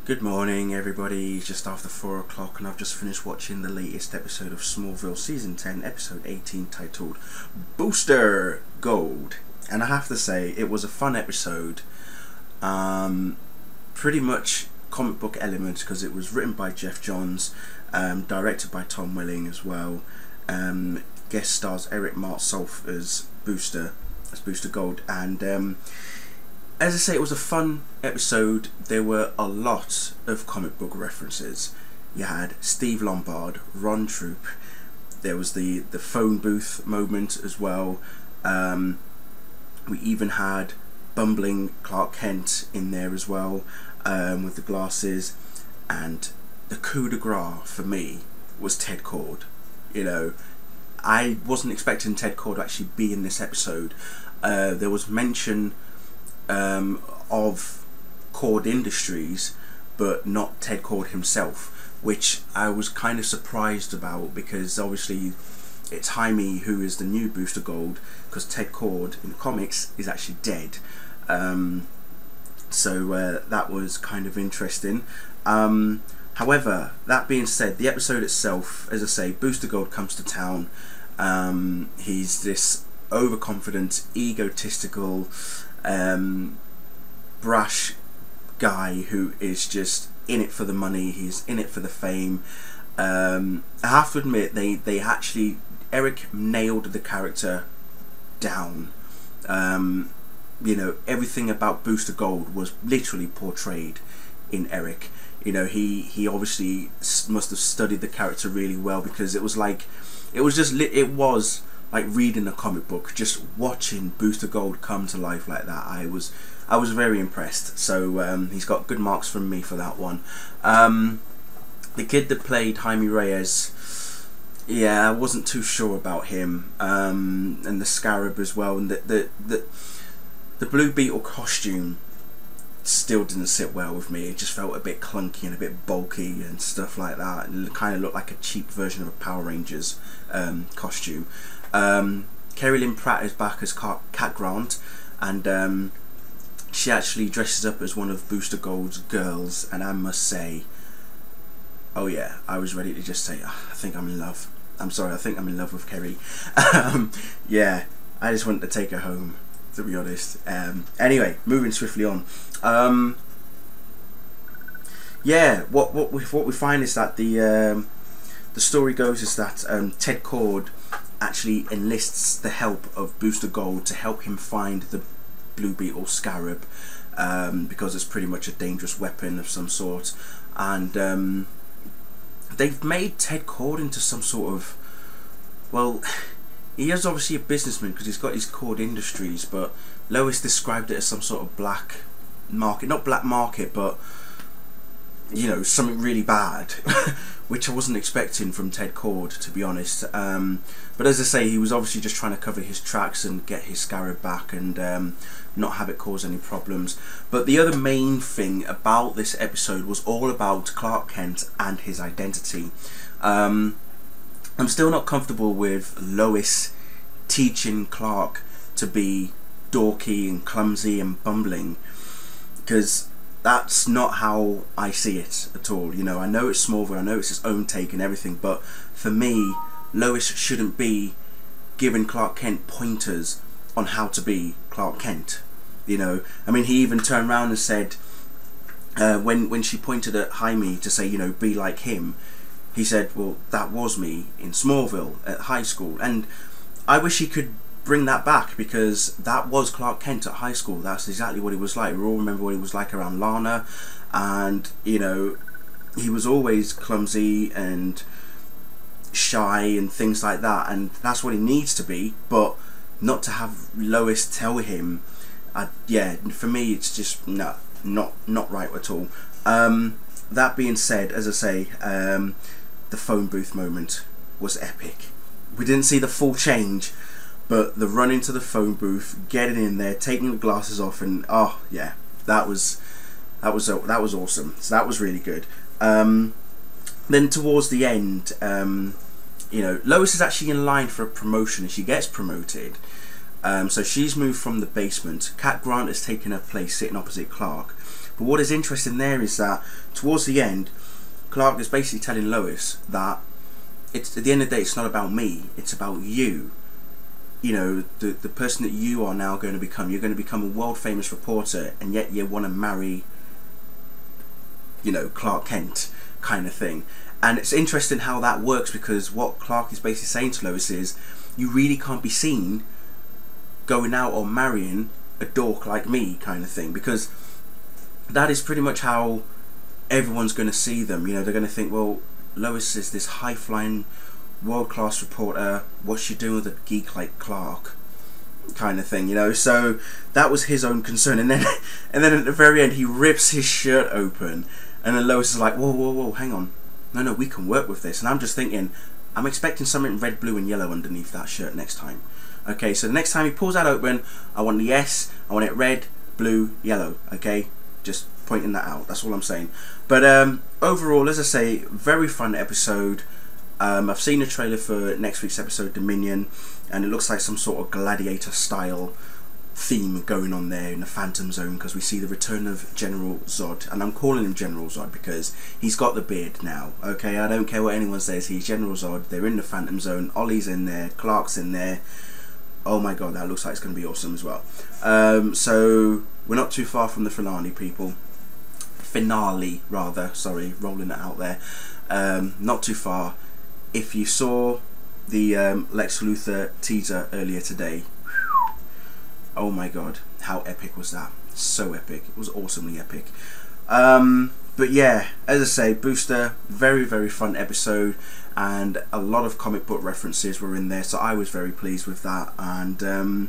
Good morning everybody, just after 4 o'clock and I've just finished watching the latest episode of Smallville Season 10, Episode 18, titled Booster Gold. And I have to say, it was a fun episode, pretty much comic book elements because it was written by Jeff Johns, directed by Tom Welling as well, guest stars Eric Martsolf as Booster Gold, and as I say, it was a fun episode. There were a lot of comic book references. You had Steve Lombard, Ron Troop, there was the phone booth moment as well. We even had bumbling Clark Kent in there as well, with the glasses, and the coup de grace for me was Ted Kord. You know, I wasn't expecting Ted Kord to actually be in this episode. There was mention of Kord Industries, but not Ted Kord himself, which I was kind of surprised about, because obviously it's Jaime who is the new Booster Gold, because Ted Kord in the comics is actually dead. So that was kind of interesting. However, that being said, the episode itself, as I say, Booster Gold comes to town. He's this overconfident, egotistical, brash guy who is just in it for the money. He's in it for the fame. I have to admit, they actually, Eric nailed the character down. You know, everything about Booster Gold was literally portrayed in Eric. You know, he obviously must have studied the character really well, because it was like reading a comic book, just watching Booster Gold come to life like that. I was very impressed. So he's got good marks from me for that one. The kid that played Jaime Reyes, yeah, I wasn't too sure about him, and the Scarab as well, and the Blue Beetle costume still didn't sit well with me. It just felt a bit clunky and a bit bulky and stuff like that. It kind of looked like a cheap version of a Power Rangers costume. Kerry Lynn Pratt is back as Cat Grant, and she actually dresses up as one of Booster Gold's girls, and I must say, oh yeah, I was ready to just say, oh, I think I'm in love. I'm sorry, I think I'm in love with Kerry. Yeah, I just wanted to take her home, to be honest. Anyway, moving swiftly on. Yeah, what we find is that the story goes is that Ted Kord actually enlists the help of Booster Gold to help him find the Blue Beetle Scarab, because it's pretty much a dangerous weapon of some sort, and they've made Ted Kord into some sort of, well, he is obviously a businessman because he's got his Kord Industries, but Lois described it as some sort of black market, not black market, but you know, something really bad, which I wasn't expecting from Ted Kord, to be honest. But as I say, he was obviously just trying to cover his tracks and get his Scarab back, and not have it cause any problems. But the other main thing about this episode was all about Clark Kent and his identity. I'm still not comfortable with Lois teaching Clark to be dorky and clumsy and bumbling, because that's not how I see it at all. You know, I know it's Smallville, I know it's its own take and everything, but for me, Lois shouldn't be giving Clark Kent pointers on how to be Clark Kent. You know, I mean, he even turned around and said, when she pointed at Jaime to say, you know, be like him, he said, well, that was me in Smallville at high school. And I wish he could bring that back, because that was Clark Kent at high school. That's exactly what he was like. We all remember what he was like around Lana, and you know, he was always clumsy and shy and things like that, and that's what he needs to be, but not to have Lois tell him. Yeah, for me it's just not right at all. That being said, as I say, the phone booth moment was epic. We didn't see the full change, but the run into the phone booth, getting in there, taking the glasses off, and oh yeah, that was awesome. So that was really good. Then towards the end, you know, Lois is actually in line for a promotion, and she gets promoted. So she's moved from the basement. Cat Grant has taken her place, sitting opposite Clark. But what is interesting there is that towards the end, Clark is basically telling Lois that it's, at the end of the day, it's not about me, it's about you. You know, the person that you are now going to become. You're going to become a world famous reporter, and yet you want to marry, you know, Clark Kent, kind of thing. And it's interesting how that works, because what Clark is basically saying to Lois is, you really can't be seen going out or marrying a dork like me, kind of thing, because that is pretty much how everyone's going to see them. You know, they're going to think, well, Lois is this high-flying, world-class reporter, what's she doing with a geek like Clark, kind of thing, you know. So that was his own concern. And then at the very end, he rips his shirt open, and then Lois is like, whoa, whoa, whoa, hang on, no, we can work with this. And I'm just thinking, I'm expecting something red, blue and yellow underneath that shirt next time. Okay, so the next time he pulls that open, I want the S, I want it red, blue, yellow. Okay, just pointing that out, that's all I'm saying. But overall, as I say, very fun episode. I've seen the trailer for next week's episode, Dominion, and it looks like some sort of gladiator style theme going on there in the Phantom Zone, because we see the return of General Zod. And I'm calling him General Zod because he's got the beard now. Okay, I don't care what anyone says, he's General Zod. They're in the Phantom Zone, Ollie's in there, Clark's in there. Oh my god, that looks like it's going to be awesome as well. So we're not too far from the finale, people. Finale, rather, sorry, rolling it out there. Not too far. If you saw the Lex Luthor teaser earlier today, oh my god, how epic was that? So epic. It was awesomely epic. But yeah, as I say, Booster, very, very fun episode, and a lot of comic book references were in there, so I was very pleased with that. And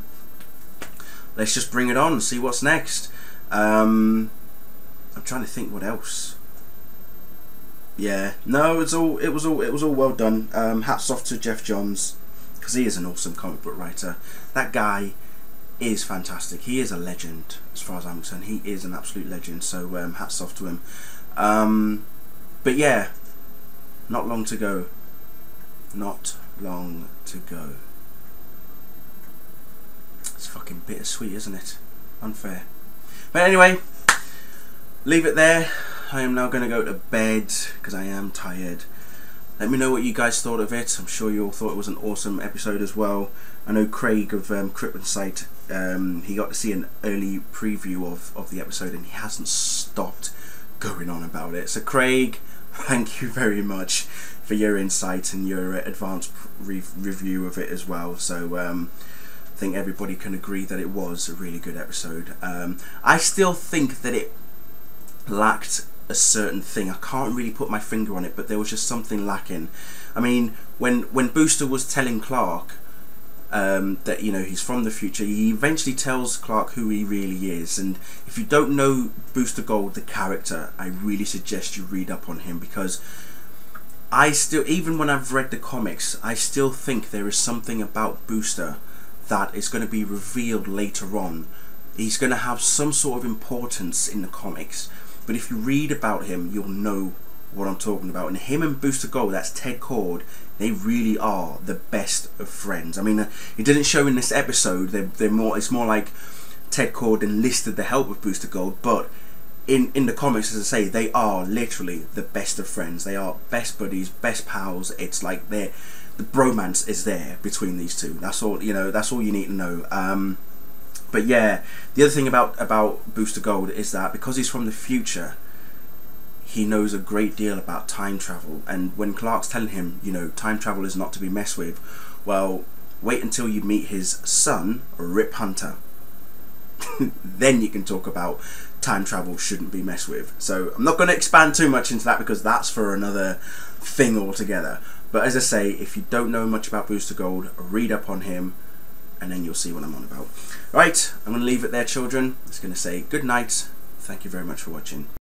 let's just bring it on and see what's next. I'm trying to think what else. Yeah, no, it was all well done. Hats off to Jeff Johns, because he is an awesome comic book writer. That guy is fantastic. He is a legend, as far as I'm concerned. He is an absolute legend. So hats off to him. But yeah, not long to go. Not long to go. It's fucking bittersweet, isn't it? Unfair. But anyway, leave it there. I am now going to go to bed because I am tired. Let me know what you guys thought of it. I'm sure you all thought it was an awesome episode as well. I know Craig of Cryptid Sight, he got to see an early preview of the episode, and he hasn't stopped going on about it. So Craig, thank you very much for your insight and your advanced review of it as well. So I think everybody can agree that it was a really good episode. I still think that it lacked a certain thing. I can't really put my finger on it, but there was just something lacking. I mean, when Booster was telling Clark that, you know, he's from the future, he eventually tells Clark who he really is. And if you don't know Booster Gold, the character, I really suggest you read up on him, because I still, even when I've read the comics, I still think there is something about Booster that is going to be revealed later on. He's going to have some sort of importance in the comics. But if you read about him, you'll know what I'm talking about. And him and Booster Gold, that's Ted Cord, they really are the best of friends. I mean, it didn't show in this episode. It's more like Ted Cord enlisted the help of Booster Gold. But in the comics, as I say, they are literally the best of friends. They are best buddies, best pals. It's like the bromance is there between these two. That's all, you know. That's all you need to know. But yeah, the other thing about Booster Gold is that because he's from the future, he knows a great deal about time travel. And when Clark's telling him, you know, time travel is not to be messed with, well, wait until you meet his son, Rip Hunter. Then you can talk about time travel shouldn't be messed with. So I'm not going to expand too much into that, because that's for another thing altogether. But as I say, if you don't know much about Booster Gold, read up on him, and then you'll see what I'm on about. Right, I'm going to leave it there, children. I'm just going to say good night. Thank you very much for watching.